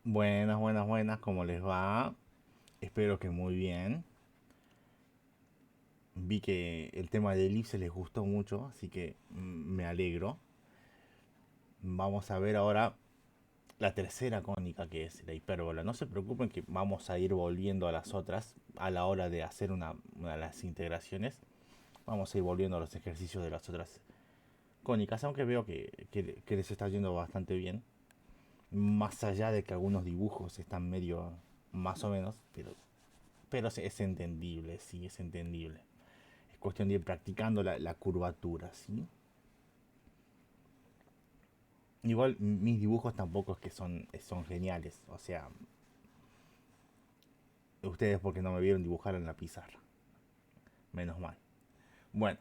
Buenas, buenas, buenas, ¿cómo les va? Espero que muy bien. Vi que el tema de elipse les gustó mucho, así que me alegro. Vamos a ver ahora la tercera cónica que es la hipérbola. No se preocupen que vamos a ir volviendo a las otras a la hora de hacer una de las integraciones. Vamos a ir volviendo a los ejercicios de las otras cónicas, aunque veo que les está yendo bastante bien. Más allá de que algunos dibujos están medio más o menos, pero es entendible, sí, es entendible. Es cuestión de ir practicando la curvatura, ¿sí? Igual mis dibujos tampoco es que son geniales. O sea, ustedes porque no me vieron dibujar en la pizarra. Menos mal. Bueno,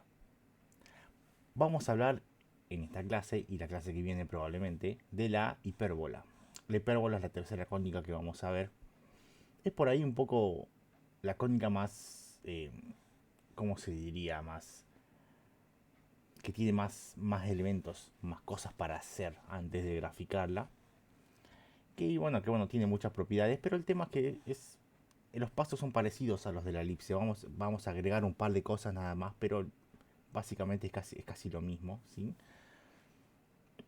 vamos a hablar en esta clase y la clase que viene probablemente de la hipérbola. La hipérbola es la tercera cónica que vamos a ver. Es por ahí un poco la cónica más, ¿cómo se diría? Más que tiene más elementos, más cosas para hacer antes de graficarla. Que bueno, tiene muchas propiedades, pero el tema es que los pasos son parecidos a los de la elipse. Vamos a agregar un par de cosas nada más, pero básicamente es casi lo mismo, ¿sí?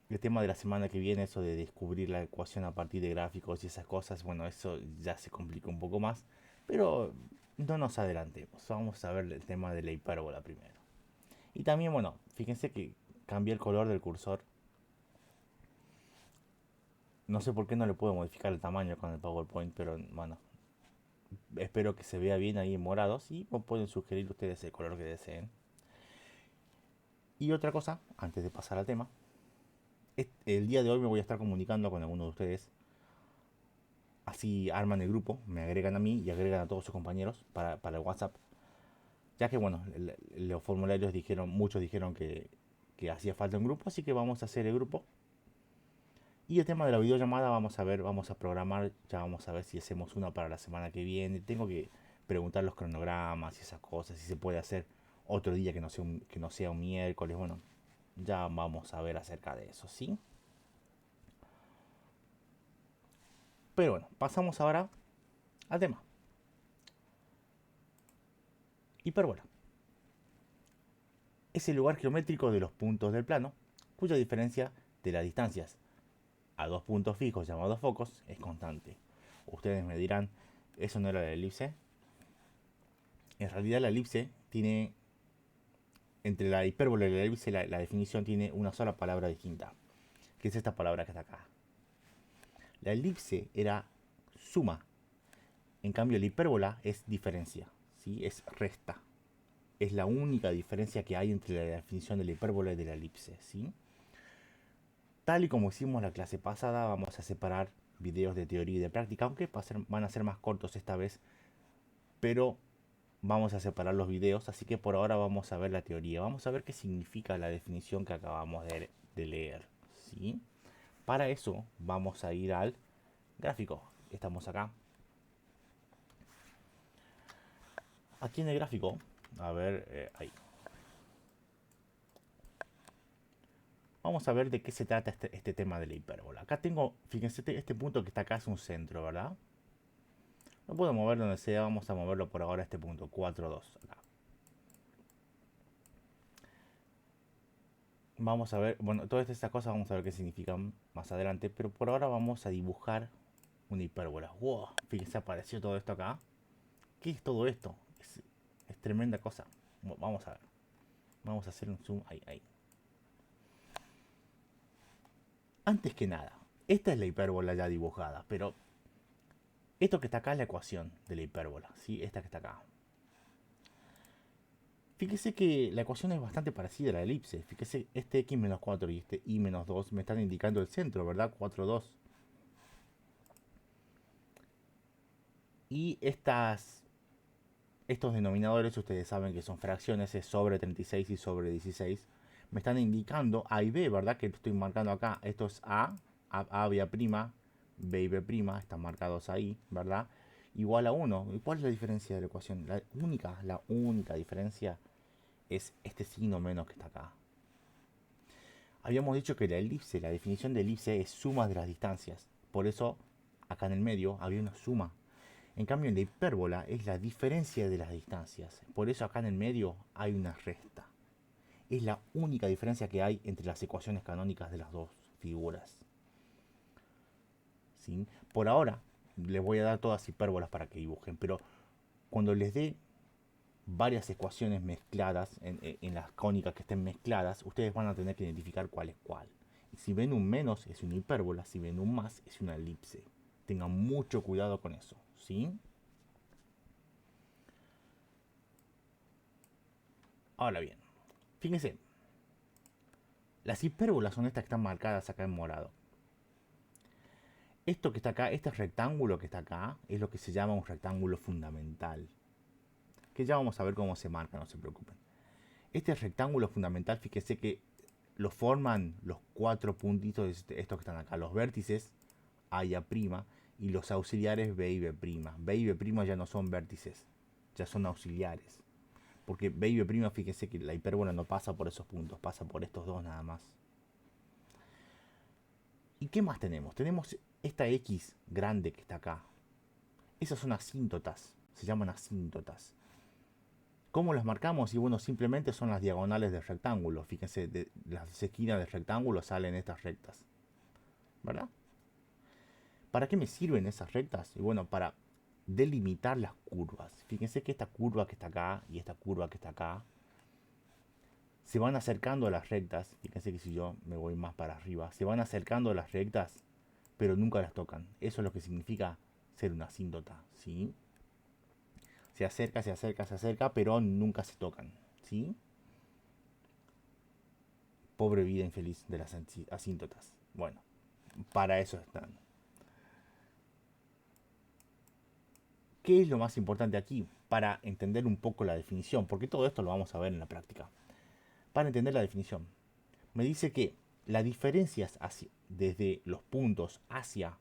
El tema de la semana que viene, eso de descubrir la ecuación a partir de gráficos y esas cosas, bueno, eso ya se complica un poco más, pero no nos adelantemos. Vamos a ver el tema de la hipérbola primero. Y también, bueno, fíjense que cambié el color del cursor. No sé por qué no le puedo modificar el tamaño con el PowerPoint, pero bueno, espero que se vea bien ahí en morados y pueden sugerir ustedes el color que deseen. Y otra cosa, antes de pasar al tema, el día de hoy me voy a estar comunicando con alguno de ustedes. Así arman el grupo, me agregan a mí y agregan a todos sus compañeros para el WhatsApp. Ya que bueno, los formularios dijeron, muchos dijeron que hacía falta un grupo, así que vamos a hacer el grupo. Y el tema de la videollamada vamos a ver, vamos a programar, ya vamos a ver si hacemos una para la semana que viene. Tengo que preguntar los cronogramas y esas cosas, si se puede hacer otro día que no sea un miércoles. Bueno, ya vamos a ver acerca de eso, ¿sí? Pero bueno, pasamos ahora al tema. Hipérbola. Es el lugar geométrico de los puntos del plano, cuya diferencia de las distancias a dos puntos fijos llamados focos es constante. Ustedes me dirán, ¿eso no era la elipse? En realidad la elipse tiene, entre la hipérbola y la elipse, la definición tiene una sola palabra distinta, que es esta palabra que está acá. La elipse era suma, en cambio la hipérbola es diferencia, ¿sí? Es resta. Es la única diferencia que hay entre la definición de la hipérbola y de la elipse, ¿sí? Tal y como hicimos la clase pasada, vamos a separar videos de teoría y de práctica, aunque van a ser más cortos esta vez, pero vamos a separar los videos, así que por ahora vamos a ver la teoría, vamos a ver qué significa la definición que acabamos de leer, ¿sí? Para eso vamos a ir al gráfico, estamos acá. Aquí en el gráfico, a ver, ahí. Vamos a ver de qué se trata este tema de la hipérbola. Acá tengo, fíjense, este punto que está acá es un centro, ¿verdad? No puedo mover donde sea, vamos a moverlo por ahora a este punto, 4, 2. Acá. Vamos a ver, bueno, todas estas cosas vamos a ver qué significan más adelante, pero por ahora vamos a dibujar una hipérbola. ¡Wow! Fíjense, apareció todo esto acá. ¿Qué es todo esto? Es tremenda cosa. Vamos a ver. Vamos a hacer un zoom ahí, ahí. Antes que nada, esta es la hipérbola ya dibujada, pero esto que está acá es la ecuación de la hipérbola, ¿sí? Esta que está acá. Fíjese que la ecuación es bastante parecida a la elipse. Fíjese, este x menos 4 y este y menos 2 me están indicando el centro, ¿verdad? 4, 2. Y estos denominadores, ustedes saben que son fracciones, es sobre 36 y sobre 16. Me están indicando A y B, ¿verdad? Que estoy marcando acá. Esto es A vía prima, B y B prima, están marcados ahí, ¿verdad? Igual a 1. ¿Y cuál es la diferencia de la ecuación? La única diferencia es este signo menos que está acá. Habíamos dicho que la elipse, la definición de elipse es suma de las distancias. Por eso acá en el medio había una suma. En cambio, en la hipérbola es la diferencia de las distancias. Por eso acá en el medio hay una resta. Es la única diferencia que hay entre las ecuaciones canónicas de las dos figuras. ¿Sí? Por ahora les voy a dar todas hipérbolas para que dibujen, pero cuando les dé varias ecuaciones mezcladas, en las cónicas que estén mezcladas, ustedes van a tener que identificar cuál es cuál. Y si ven un menos es una hipérbola, si ven un más es una elipse. Tengan mucho cuidado con eso, ¿sí? Ahora bien, fíjense, las hipérbolas son estas que están marcadas acá en morado. Esto que está acá, este rectángulo que está acá, es lo que se llama un rectángulo fundamental. Que ya vamos a ver cómo se marca, no se preocupen. Este rectángulo fundamental, fíjense que lo forman los cuatro puntitos, estos que están acá, los vértices A y A', y los auxiliares B y B'. B y B' ya no son vértices, ya son auxiliares. Porque B y B', fíjense que la hipérbola no pasa por esos puntos, pasa por estos dos nada más. ¿Y qué más tenemos? Tenemos esta X grande que está acá. Esas son asíntotas, se llaman asíntotas. ¿Cómo las marcamos? Y bueno, simplemente son las diagonales del rectángulo. Fíjense, de las esquinas del rectángulo salen estas rectas, ¿verdad? ¿Para qué me sirven esas rectas? Y bueno, para delimitar las curvas. Fíjense que esta curva que está acá y esta curva que está acá se van acercando a las rectas. Fíjense que si yo me voy más para arriba, se van acercando a las rectas, pero nunca las tocan. Eso es lo que significa ser una asíntota, ¿sí? Se acerca, se acerca, se acerca, pero nunca se tocan, ¿sí? Pobre vida infeliz de las asíntotas. Bueno, para eso están. ¿Qué es lo más importante aquí? Para entender un poco la definición, porque todo esto lo vamos a ver en la práctica. Para entender la definición, me dice que la diferencia desde los puntos hacia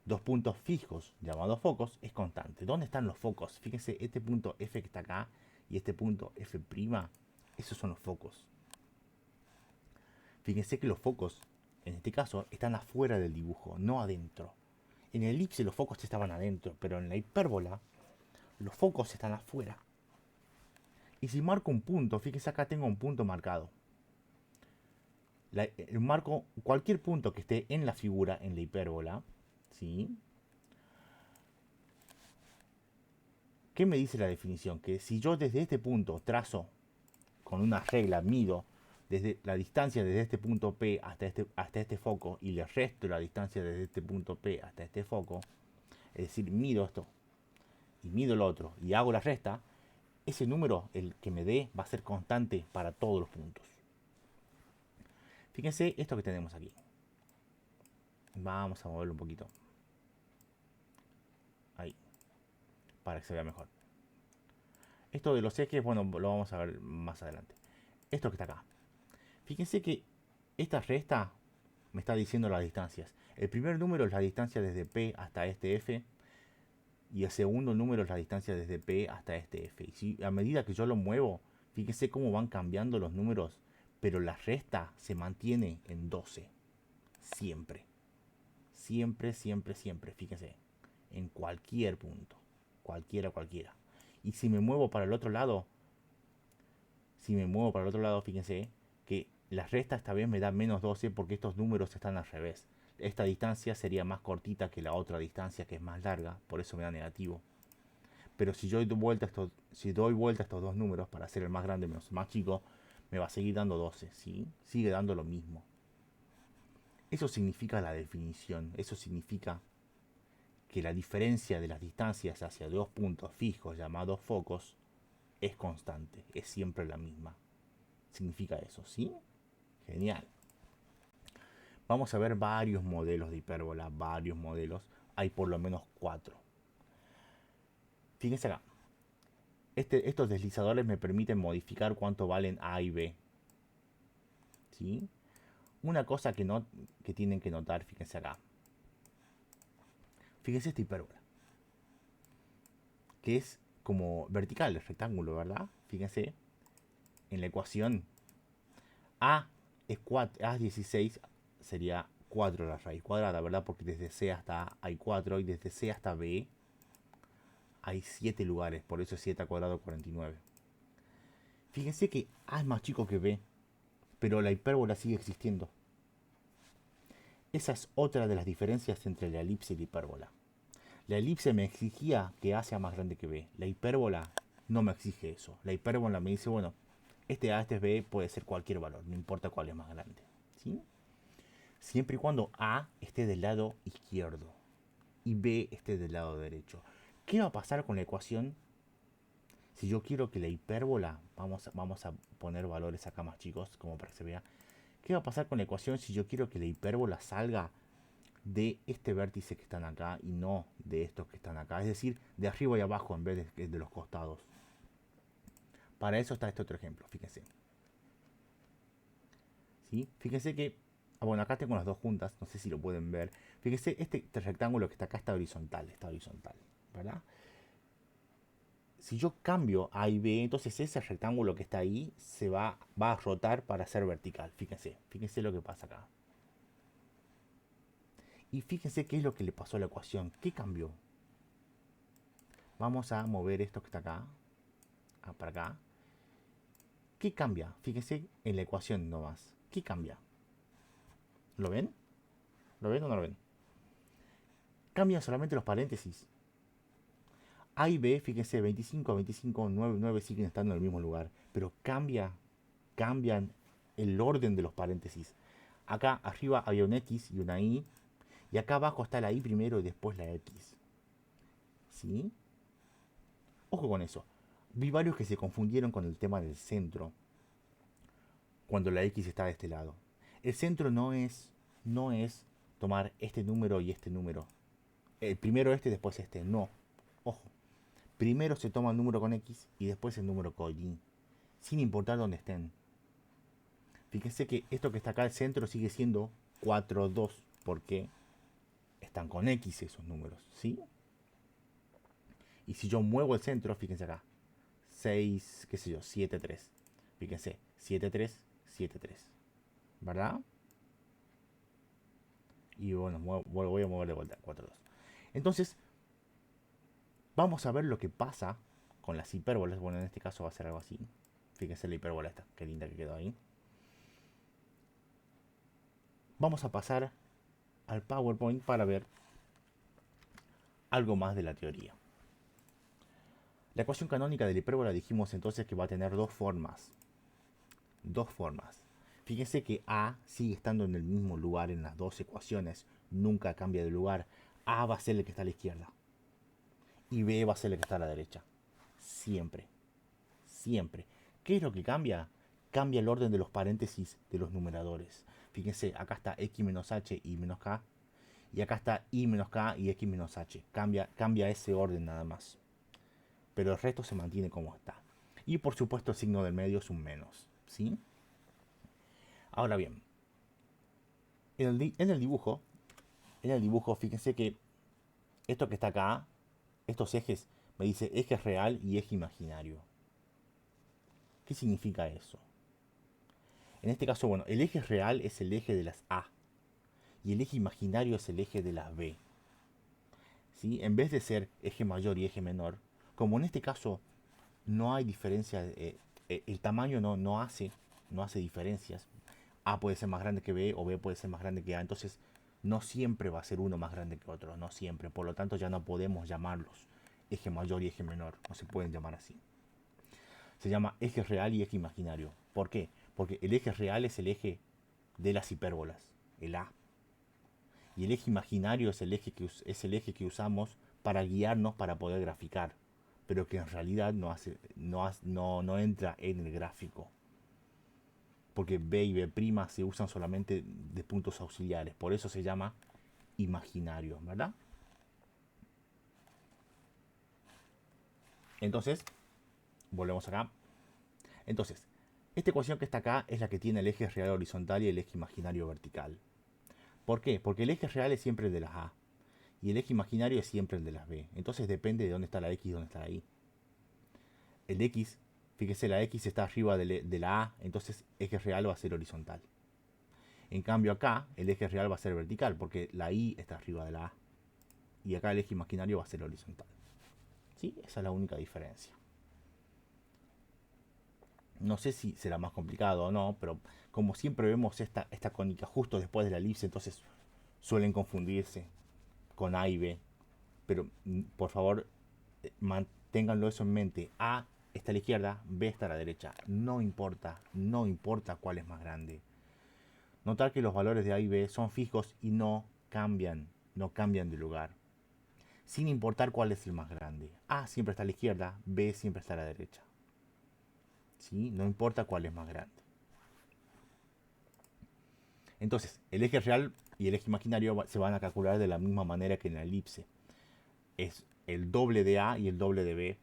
dos puntos fijos llamados focos es constante. ¿Dónde están los focos? Fíjense, este punto F que está acá y este punto F', esos son los focos. Fíjense que los focos, en este caso, están afuera del dibujo, no adentro. En el elipse los focos estaban adentro, pero en la hipérbola los focos están afuera. Y si marco un punto, fíjense acá tengo un punto marcado. Marco cualquier punto que esté en la figura, en la hipérbola, ¿sí? ¿Qué me dice la definición? Que si yo desde este punto trazo con una regla, mido desde la distancia desde este punto P hasta este foco y le resto la distancia desde este punto P hasta este foco, es decir, mido esto y mido el otro y hago la resta, ese número, el que me dé, va a ser constante para todos los puntos. Fíjense esto que tenemos aquí. Vamos a moverlo un poquito. Ahí, para que se vea mejor. Esto de los ejes, bueno, lo vamos a ver más adelante. Esto que está acá. Fíjense que esta resta me está diciendo las distancias. El primer número es la distancia desde P hasta este F. Y el segundo número es la distancia desde P hasta este F. Y si, a medida que yo lo muevo, fíjense cómo van cambiando los números. Pero la resta se mantiene en 12. Siempre. Siempre, siempre, siempre. Fíjense. En cualquier punto. Cualquiera. Y si me muevo para el otro lado, fíjense que la resta esta vez me da menos 12 porque estos números están al revés. Esta distancia sería más cortita que la otra distancia que es más larga, por eso me da negativo. Pero si yo doy vuelta a estos dos números para hacer el más grande menos el más chico, me va a seguir dando 12, ¿sí? Sigue dando lo mismo. Eso significa la definición, eso significa que la diferencia de las distancias hacia dos puntos fijos llamados focos es constante, es siempre la misma. Significa eso, ¿sí? Genial. Vamos a ver varios modelos de hipérbola, varios modelos. Hay por lo menos 4. Fíjense acá. Estos deslizadores me permiten modificar cuánto valen A y B. ¿Sí? Una cosa que tienen que notar, fíjense acá. Fíjense esta hipérbola. Que es como vertical, el rectángulo, ¿verdad? Fíjense en la ecuación. A es 16 sería 4 la raíz cuadrada, ¿verdad? Porque desde C hasta A hay 4 y desde C hasta B hay 7 lugares, por eso es 7 al cuadrado 49. Fíjense que A es más chico que B, pero la hipérbola sigue existiendo. Esa es otra de las diferencias entre la elipse y la hipérbola. La elipse me exigía que A sea más grande que B. La hipérbola no me exige eso. La hipérbola me dice, bueno, este A, este es B, puede ser cualquier valor, no importa cuál es más grande. ¿Sí? Siempre y cuando A esté del lado izquierdo y B esté del lado derecho. ¿Qué va a pasar con la ecuación si yo quiero que la hipérbola, vamos a poner valores acá más chicos, como para que se vea? ¿Qué va a pasar con la ecuación si yo quiero que la hipérbola salga de este vértice que están acá y no de estos que están acá? Es decir, de arriba y abajo en vez de los costados. Para eso está este otro ejemplo, fíjense. ¿Sí? Fíjense que, bueno, acá tengo las dos juntas, no sé si lo pueden ver. Fíjense, este rectángulo que está acá está horizontal, ¿verdad? Si yo cambio A y B, entonces ese rectángulo que está ahí va a rotar para ser vertical. Fíjense lo que pasa acá. Y fíjense qué es lo que le pasó a la ecuación. ¿Qué cambió? Vamos a mover esto que está acá, para acá. ¿Qué cambia? Fíjense en la ecuación nomás. ¿Qué cambia? ¿Lo ven? ¿Lo ven o no lo ven? Cambian solamente los paréntesis. A y B, fíjense, 25, 25, 9, 9 siguen estando en el mismo lugar. Pero cambian el orden de los paréntesis. Acá arriba había un X y una Y. Y acá abajo está la Y primero y después la X. ¿Sí? Ojo con eso. Vi varios que se confundieron con el tema del centro cuando la X está de este lado. El centro no es tomar este número y este número. Primero este y después este. No. Ojo. Primero se toma el número con X y después el número con Y. Sin importar dónde estén. Fíjense que esto que está acá al centro sigue siendo 4, 2. Porque están con X esos números. ¿Sí? Y si yo muevo el centro, fíjense acá. 6, qué sé yo, 7, 3. Fíjense, 7, 3, 7, 3. ¿Verdad? Y bueno, voy a mover de vuelta, 4, 2. Entonces, vamos a ver lo que pasa con las hipérbolas. Bueno, en este caso va a ser algo así. Fíjense la hipérbola esta, qué linda que quedó ahí. Vamos a pasar al PowerPoint para ver algo más de la teoría. La ecuación canónica de la hipérbola dijimos entonces que va a tener dos formas. Dos formas. Fíjense que A sigue estando en el mismo lugar en las dos ecuaciones. Nunca cambia de lugar. A va a ser el que está a la izquierda. Y B va a ser el que está a la derecha. Siempre. Siempre. ¿Qué es lo que cambia? Cambia el orden de los paréntesis de los numeradores. Fíjense, acá está X menos H y menos K. Y acá está Y menos K y X menos H. Cambia ese orden nada más. Pero el resto se mantiene como está. Y por supuesto el signo del medio es un menos. ¿Sí? Ahora bien, en el dibujo, fíjense que esto que está acá, estos ejes, me dice eje real y eje imaginario. ¿Qué significa eso? En este caso, bueno, el eje real es el eje de las A y el eje imaginario es el eje de las B. ¿Sí? En vez de ser eje mayor y eje menor, como en este caso no hay diferencia, el tamaño no hace diferencias. A puede ser más grande que B o B puede ser más grande que A. Entonces, no siempre va a ser uno más grande que otro. No siempre. Por lo tanto, ya no podemos llamarlos eje mayor y eje menor. No se pueden llamar así. Se llama eje real y eje imaginario. ¿Por qué? Porque el eje real es el eje de las hipérbolas, el A. Y el eje imaginario es el eje que usamos para guiarnos para poder graficar. Pero que en realidad no entra en el gráfico. Porque B y B' se usan solamente de puntos auxiliares. Por eso se llama imaginario, ¿verdad? Entonces, volvemos acá. Entonces, esta ecuación que está acá es la que tiene el eje real horizontal y el eje imaginario vertical. ¿Por qué? Porque el eje real es siempre el de las A. Y el eje imaginario es siempre el de las B. Entonces depende de dónde está la X y dónde está la Y. El X, fíjese, la X está arriba de la A, entonces eje real va a ser horizontal. En cambio acá el eje real va a ser vertical porque la Y está arriba de la A. Y acá el eje imaginario va a ser horizontal. ¿Sí? Esa es la única diferencia. No sé si será más complicado o no, pero como siempre vemos esta cónica justo después de la elipse, entonces suelen confundirse con A y B. Pero por favor, manténganlo eso en mente. A está a la izquierda, B está a la derecha. No importa, no importa cuál es más grande. Notar que los valores de A y B son fijos y no cambian de lugar. Sin importar cuál es el más grande. A siempre está a la izquierda, B siempre está a la derecha. ¿Sí? No importa cuál es más grande. Entonces, el eje real y el eje imaginario se van a calcular de la misma manera que en la elipse. Es el doble de A y el doble de B,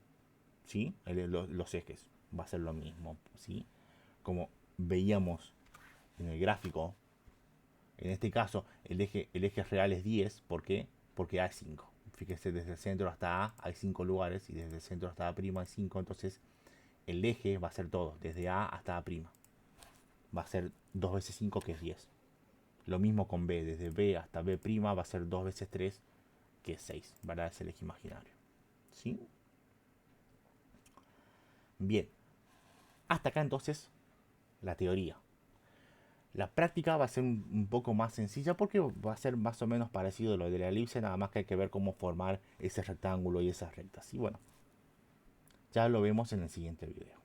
¿sí? Los ejes. Va a ser lo mismo, ¿sí? Como veíamos en el gráfico, en este caso el eje real es 10, ¿por qué? Porque A es 5. Fíjese, desde el centro hasta A hay 5 lugares y desde el centro hasta A' hay 5, entonces el eje va a ser todo, desde A hasta A'. Va a ser 2 veces 5 que es 10. Lo mismo con B, desde B hasta B' va a ser 2 veces 3 que es 6, ¿verdad? Es el eje imaginario. ¿Sí? Bien, hasta acá entonces la teoría. La práctica va a ser un poco más sencilla porque va a ser más o menos parecido a lo de la elipse, nada más que hay que ver cómo formar ese rectángulo y esas rectas. Y bueno, ya lo vemos en el siguiente video.